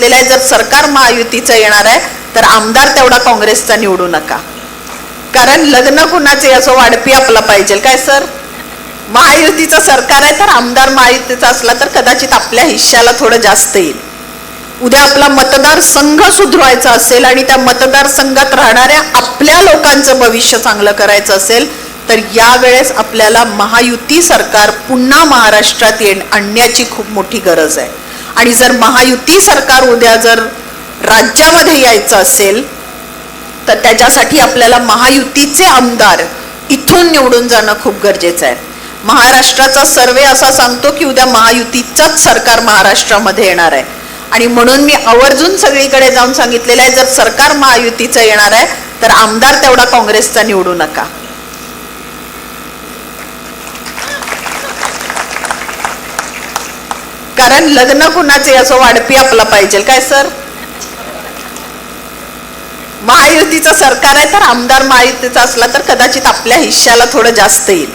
सांगितलेलं आहे, जर सरकार महायुतीचं येणार आहे तर आमदार तेवढा काँग्रेसचा निवडू नका, कारण लग्न कुणाचे असो वाढपी आपला पाहिजे काय सर. महायुतीचं सरकार आहे तर आमदार महायुतीचा असला तर कदाचित आपल्या हिश्श्याला थोडं जास्त येईल. उद्या आपला मतदारसंघ सुधारायचा असेल आणि त्या मतदारसंघात राहणाऱ्या आपल्या लोकांचं भविष्य चांगलं करायचं असेल तर यावेळेस आपल्याला महायुती सरकार पुन्हा महाराष्ट्रात आणण्याची खूप मोठी गरज आहे. आणि जर महायुती सरकार उद्या जर राज्यामध्ये यायचं असेल तर त्याच्यासाठी आपल्याला महायुतीचे आमदार इथून निवडून जाणं खूप गरजेचं आहे. महाराष्ट्राचा सर्वे असा सांगतो की उद्या महायुतीचंच सरकार महाराष्ट्रामध्ये येणार आहे आणि म्हणून मी आवर्जून सगळीकडे जाऊन सांगितलेलं आहे, जर सरकार महायुतीचं येणार आहे तर आमदार तेवढा काँग्रेसचा निवडू नका. कारण लग्न कुणाचे असो वाढपी आपला पाहिजे काय सर. महायुतीचं सरकार आहे तर आमदार महायुतीचा असला तर कदाचित आपल्या हिश्श्याला थोडं जास्त येईल.